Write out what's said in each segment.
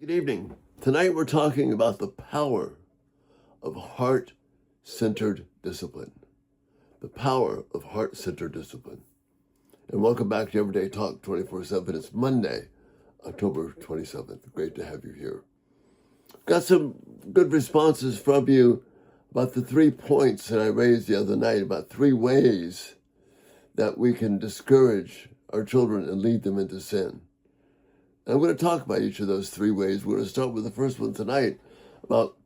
Good evening. Tonight we're talking about the power of heart-centered discipline. The power of heart-centered discipline. And welcome back to Everyday Talk 24/7. It's Monday, October 27th. Great to have you here. Got some good responses from you about the 3 points that I raised the other night, about 3 ways that we can discourage our children and lead them into sin. And I'm going to talk about each of those 3 ways. We're going to start with the first one tonight about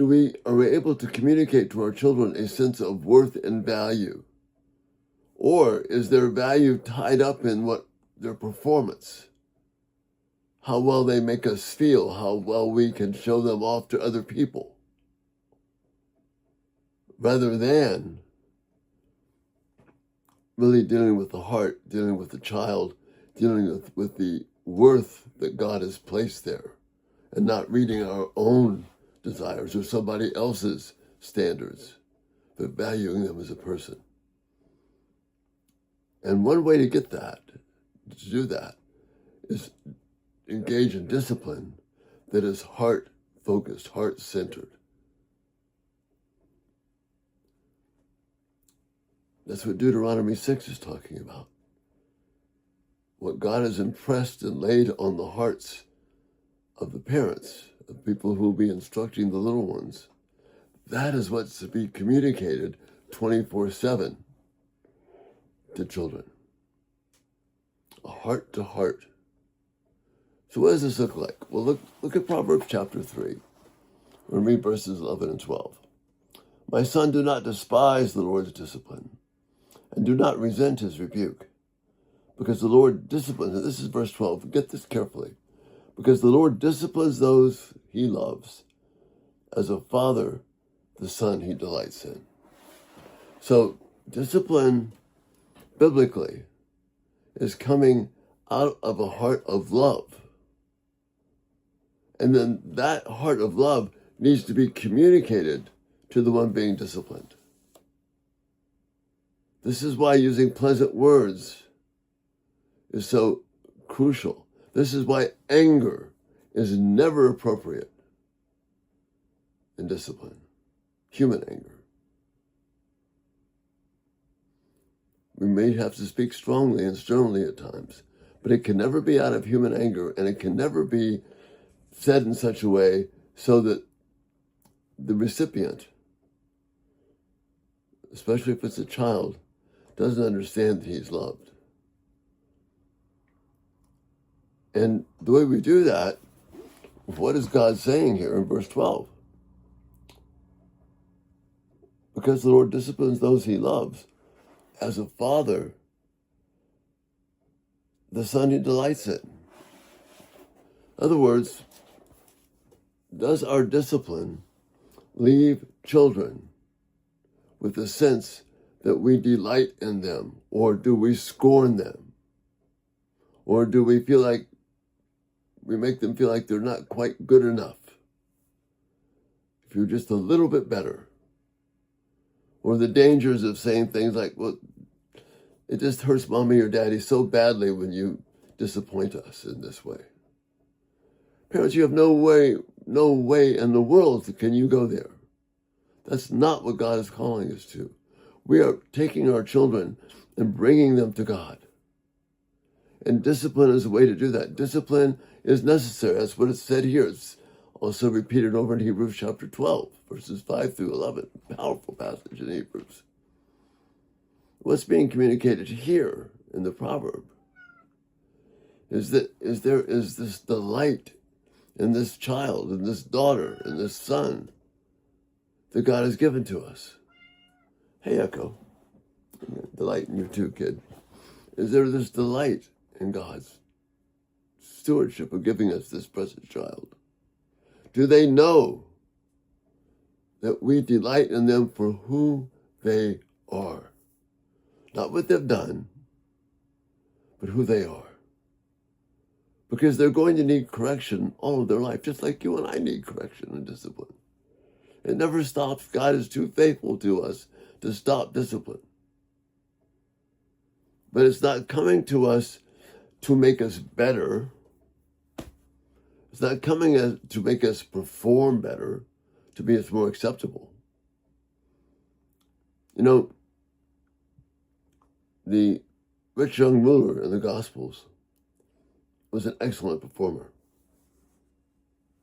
are we able to communicate to our children a sense of worth and value? Or is their value tied up in what their performance? How well they make us feel, how well we can show them off to other people, rather than really dealing with the heart, dealing with the child, dealing with the worth that God has placed there, and not reading our own desires or somebody else's standards, but valuing them as a person. And one way to get that, to do that, is engage in discipline that is heart-focused, heart-centered. That's what Deuteronomy 6 is talking about. What God has impressed and laid on the hearts of the parents, of people who will be instructing the little ones, that is what's to be communicated 24/7 to children. A heart to heart. So what does this look like? Well, look at Proverbs chapter 3. We'll read verses 11 and 12. My son, do not despise the Lord's discipline, and do not resent his rebuke, because the Lord disciplines, and this is verse 12, get this carefully, because the Lord disciplines those he loves, as a father the son he delights in. So discipline, biblically, is coming out of a heart of love. And then that heart of love needs to be communicated to the one being disciplined. This is why using pleasant words is so crucial. This is why anger is never appropriate in discipline, human anger. We may have to speak strongly and sternly at times, but it can never be out of human anger, and it can never be said in such a way so that the recipient, especially if it's a child, doesn't understand that he's loved. And the way we do that, what is God saying here in verse 12? Because the Lord disciplines those he loves, as a father, the son he delights in. In other words, does our discipline leave children with a sense that we delight in them, or do we scorn them? Or do we feel like we make them feel like they're not quite good enough? If you're just a little bit better. Or the dangers of saying things like, well, it just hurts mommy or daddy so badly when you disappoint us in this way. Parents, you have no way in the world can you go there. That's not what God is calling us to. We are taking our children and bringing them to God. And discipline is a way to do that. Discipline is necessary. That's what it said here. It's also repeated over in Hebrews chapter 12, verses 5 through 11. Powerful passage in Hebrews. What's being communicated here in the proverb is that there is this delight in this child, in this daughter, in this son that God has given to us. Hey, Echo. Delight in you too, kid. Is there this delight in God's stewardship of giving us this precious child? Do they know that we delight in them for who they are? Not what they've done, but who they are. Because they're going to need correction all of their life, just like you and I need correction and discipline. It never stops. God is too faithful to us to stop discipline. But it's not coming to us to make us better. It's not coming to make us perform better, to be us more acceptable. You know, the rich young ruler in the Gospels was an excellent performer.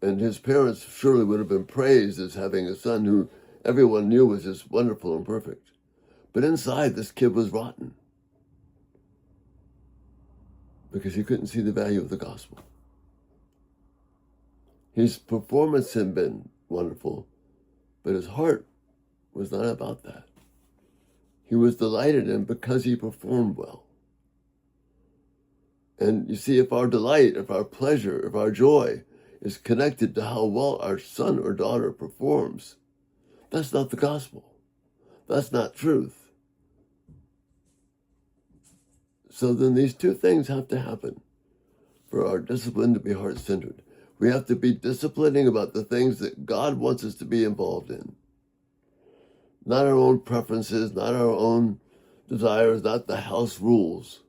And his parents surely would have been praised as having a son who everyone knew was just wonderful and perfect. But inside, this kid was rotten because he couldn't see the value of the gospel. His performance had been wonderful, but his heart was not about that. He was delighted in because he performed well. And you see, if our delight, if our pleasure, if our joy is connected to how well our son or daughter performs, that's not the gospel. That's not truth. So then these two things have to happen for our discipline to be heart-centered. We have to be disciplining about the things that God wants us to be involved in. Not our own preferences, not our own desires, not the house rules,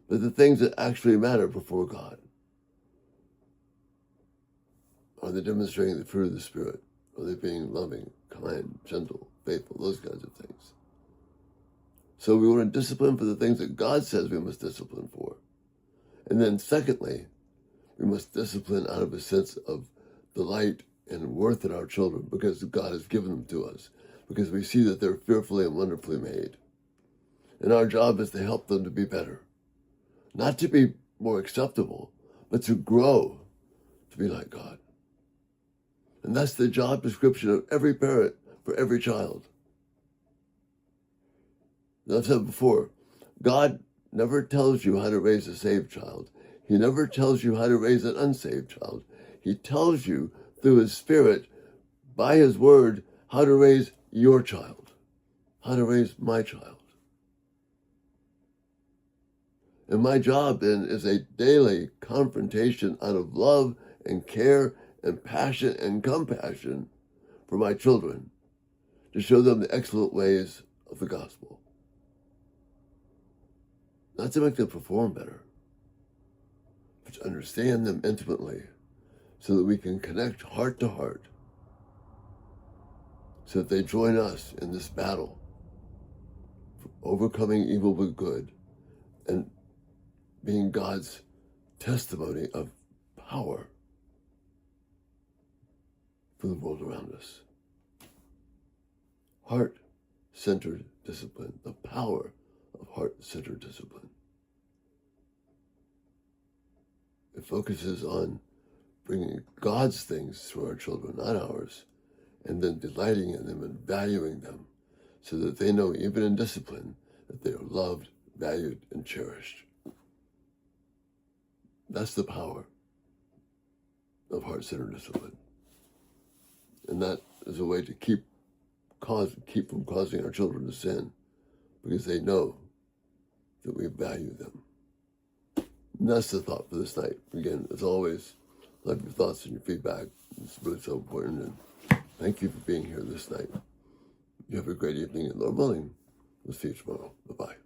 but the things that actually matter before God. Are they demonstrating the fruit of the Spirit? Are they being loving, kind, gentle, faithful, those kinds of things? So we want to discipline for the things that God says we must discipline for. And then secondly, we must discipline out of a sense of delight and worth in our children because God has given them to us, because we see that they're fearfully and wonderfully made. And our job is to help them to be better. Not to be more acceptable, but to grow to be like God. And that's the job description of every parent for every child. As I've said before, God never tells you how to raise a saved child. He never tells you how to raise an unsaved child. He tells you through his Spirit, by his word, how to raise your child, how to raise my child. And my job then is a daily confrontation out of love and care and passion and compassion for my children to show them the excellent ways of the gospel. Not to make them perform better, but to understand them intimately so that we can connect heart to heart, so that they join us in this battle for overcoming evil with good and being God's testimony of power for the world around us. Heart-centered discipline, the power of heart-centered discipline. It focuses on bringing God's things to our children, not ours, and then delighting in them and valuing them so that they know, even in discipline, that they are loved, valued, and cherished. That's the power of heart-centered discipline. And that is a way to keep from causing our children to sin, because they know that we value them. And that's the thought for this night. Again, as always, love your thoughts and your feedback. It's really so important. And thank you for being here this night. You have a great evening, and Lord willing, we'll see you tomorrow. Bye-bye.